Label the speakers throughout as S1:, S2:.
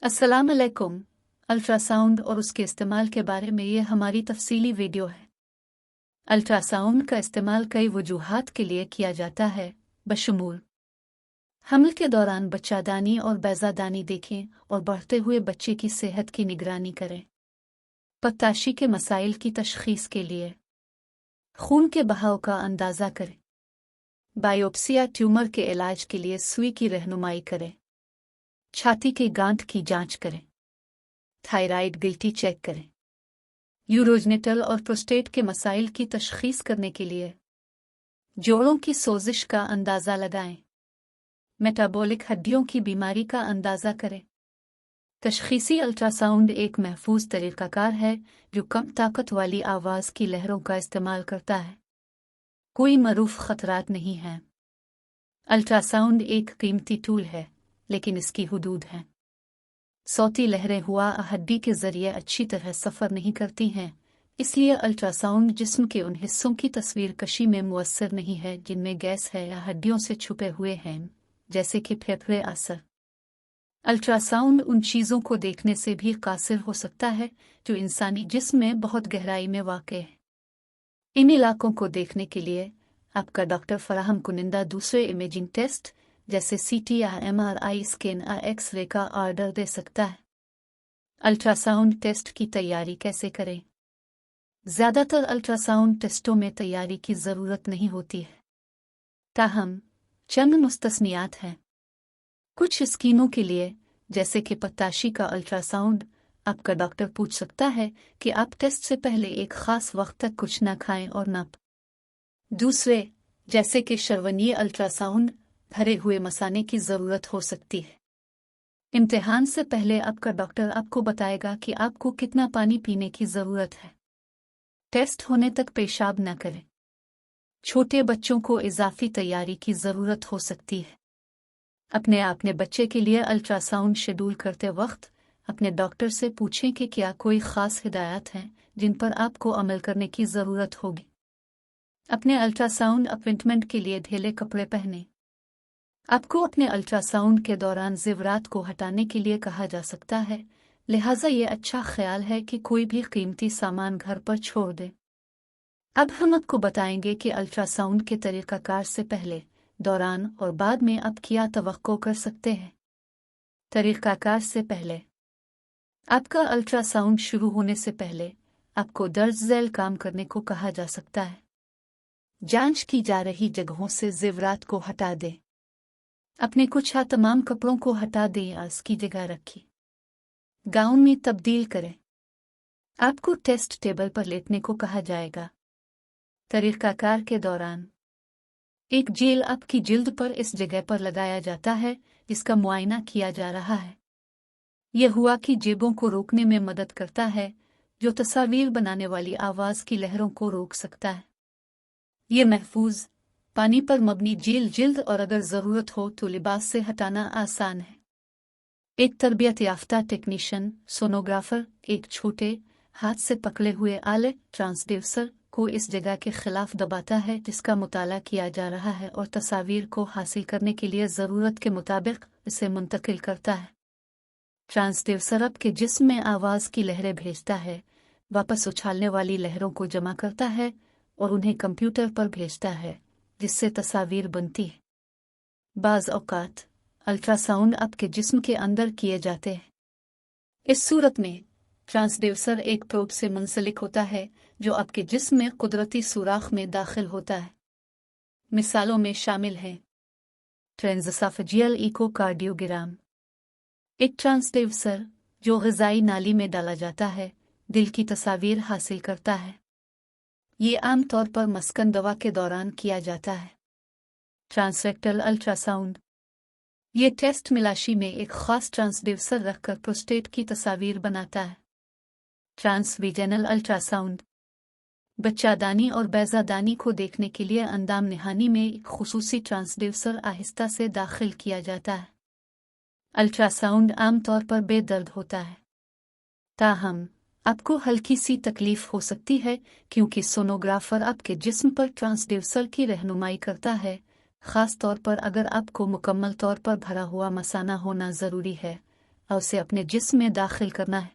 S1: अस्सलाम अलैकुम। अल्ट्रासाउंड और उसके इस्तेमाल के बारे में ये हमारी तफसीली वीडियो है। अल्ट्रासाउंड का इस्तेमाल कई वजूहात के लिए किया जाता है, बशमूल हमल के दौरान बच्चादानी और बैज़ादानी देखें और बढ़ते हुए बच्चे की सेहत की निगरानी करें। पत्ताशी के मसाइल की तशख़ीस के लिए खून के बहाव का अंदाज़ा करें। बायोप्सी या ट्यूमर के इलाज के लिए सुई की रहनुमाई करें। छाती की गांठ की जांच करें। थायराइड गिल्टी चेक करें। यूरोजेनिटल और प्रोस्टेट के मसाइल की तशख़ीस करने के लिए जोड़ों की सोजिश का अंदाज़ा लगाएं। मेटाबॉलिक हड्डियों की बीमारी का अंदाज़ा करें। तशख़ीसी अल्ट्रासाउंड एक महफूज तरीक़ाकार है जो कम ताकत वाली आवाज़ की लहरों का इस्तेमाल करता है। कोई मरूफ ख़तरात नहीं हैं। अल्ट्रासाउंड एक कीमती टूल है, लेकिन इसकी हुदूद हैं। सौती लहरें हुआ हड्डी के ज़रिए अच्छी तरह सफ़र नहीं करती हैं, इसलिए अल्ट्रासाउंड जिस्म के उन हिस्सों की तस्वीर कशी में मुअस्सर नहीं है जिनमें गैस है या हड्डियों से छुपे हुए हैं, जैसे कि फेफड़े असर। अल्ट्रासाउंड उन चीज़ों को देखने से भी कासिर हो सकता है जो इंसानी जिस्म में बहुत गहराई में वाक़ है। इन इलाकों को देखने के लिए आपका डॉक्टर फराहम कुनिंदा दूसरे इमेजिंग टेस्ट जैसे सीटी या एमआरआई स्कैन या एक्स-रे का ऑर्डर दे सकता है। अल्ट्रासाउंड टेस्ट की तैयारी कैसे करें? ज़्यादातर अल्ट्रासाउंड टेस्टों में तैयारी की ज़रूरत नहीं होती है, ताहम चंद मुस्तस्नियात हैं। कुछ स्कीमों के लिए, जैसे कि पत्ताशी का अल्ट्रासाउंड, आपका डॉक्टर पूछ सकता है कि आप टेस्ट से पहले एक ख़ास वक्त तक कुछ न खाएं और न दूसरे, जैसे कि शर्वनीय अल्ट्रासाउंड, भरे हुए मसाने की ज़रूरत हो सकती है। इम्तिहान से पहले आपका डॉक्टर आपको बताएगा कि आपको कितना पानी पीने की ज़रूरत है। टेस्ट होने तक पेशाब न करें। छोटे बच्चों को इजाफी तैयारी की ज़रूरत हो सकती है। अपने बच्चे के लिए अल्ट्रासाउंड शेड्यूल करते वक्त अपने डॉक्टर से पूछें कि क्या कोई ख़ास हिदायत हैं जिन पर आपको अमल करने की ज़रूरत होगी। अपने अल्ट्रासाउंड अपॉइंटमेंट के लिए ढीले कपड़े पहनें। आपको अपने अल्ट्रासाउंड के दौरान ज़ेवरात को हटाने के लिए कहा जा सकता है, लिहाजा ये अच्छा ख्याल है कि कोई भी कीमती सामान घर पर छोड़ दें। अब हम आपको बताएंगे कि अल्ट्रासाउंड के तरीक़ाकार से पहले, दौरान और बाद में आप क्या तवक्को कर सकते हैं। तरीक़ाकार से पहले, आपका अल्ट्रासाउंड शुरू होने से पहले आपको दर्ज झेल काम करने को कहा जा सकता है। जांच की जा रही जगहों से ज़ेवरात को हटा दें। अपने कुछ तमाम कपड़ों को हटा दें या उसकी जगह रखें। गाउन में तब्दील करें। आपको टेस्ट टेबल पर लेटने को कहा जाएगा। तरीक़ाकार के दौरान एक जेल आपकी जिल्द पर इस जगह पर लगाया जाता है जिसका मुआयना किया जा रहा है। यह हुआ कि जेबों को रोकने में मदद करता है, जो तस्वीर बनाने वाली आवाज़ की लहरों को रोक सकता है। यह महफूज पानी पर मबनी जेल जिल्द और अगर ज़रूरत हो तो लिबास से हटाना आसान है। एक तरबियत याफ्ता टेक्नीशियन सोनोग्राफर एक छोटे हाथ से पकड़े हुए आले ट्रांसड्यूसर को इस जगह के खिलाफ दबाता है जिसका मुताला किया जा रहा है और तस्वीर को हासिल करने के लिए ज़रूरत के मुताबिक इसे मुंतकिल करता है। ट्रांसड्यूसर आपके जिस्म में आवाज़ की लहरें भेजता है, वापस उछालने वाली लहरों को जमा करता है और उन्हें कंप्यूटर पर भेजता है, जिससे तस्वीर बनती है। बाज़ औक़ात अल्ट्रासाउंड आपके जिस्म के अंदर किए जाते हैं। इस सूरत में ट्रांसड्यूसर एक प्रोब से मुंसलिक होता है जो आपके जिस्म में कुदरती सुराख में दाखिल होता है। मिसालों में शामिल हैं ट्रांसएसोफेजियल इकोकार्डियोग्राम, एक ट्रांसड्यूसर जो ग़िज़ाई नाली में डाला जाता है, दिल की तस्वीर हासिल करता है। ये आम तौर पर मस्कन दवा के दौरान किया जाता है। ट्रांसरेक्टल अल्ट्रासाउंड, ये टेस्ट मिलाशी में एक ख़ास ट्रांसड्यूसर रखकर प्रोस्टेट की तस्वीर बनाता है। ट्रांसवीजेनल अल्ट्रासाउंड, बच्चादानी और बैज़ादानी को देखने के लिए अंदाम निहानी में एक खुसूसी ट्रांसड्यूसर आहिस्ता से दाखिल किया जाता है। अल्ट्रासाउंड आम तौर पर बेदर्द होता है, ताहम आपको हल्की सी तकलीफ हो सकती है क्योंकि सोनोग्राफर आपके जिस्म पर ट्रांसड्यूसर की रहनुमाई करता है, ख़ास तौर पर अगर आपको मुकम्मल तौर पर भरा हुआ मसाना होना ज़रूरी है। और उसे अपने जिस्म में दाखिल करना है।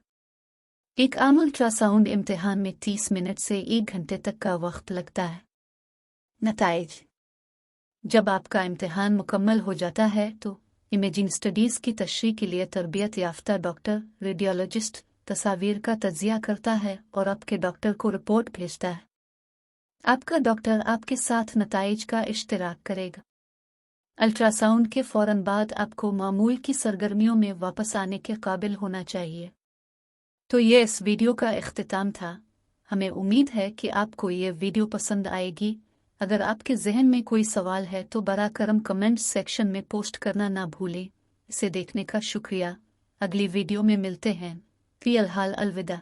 S1: एक आम अल्ट्रासाउंड इम्तिहान में 30 मिनट से 1 घंटे तक का वक्त लगता है। नताइज: जब आपका इम्तिहान मुकम्मल हो जाता है तो इमेजिंग स्टडीज़ की तशरीह के लिए तरबियत याफ्ता डॉक्टर रेडियोलॉजिस्ट तस्वीर का तज्जिया करता है और आपके डॉक्टर को रिपोर्ट भेजता है। आपका डॉक्टर आपके साथ नताइज का इश्तिराक करेगा। अल्ट्रासाउंड के फ़ौरन बाद आपको मामूल की सरगर्मियों में वापस आने के काबिल होना चाहिए। तो ये इस वीडियो का इख्तिताम था। हमें उम्मीद है कि आपको ये वीडियो पसंद आएगी। अगर आपके जहन में कोई सवाल है तो बरा करम कमेंट सेक्शन में पोस्ट करना ना भूलें। इसे देखने का शुक्रिया। अगली वीडियो में मिलते हैं। फ़ी अलहाल अलविदा।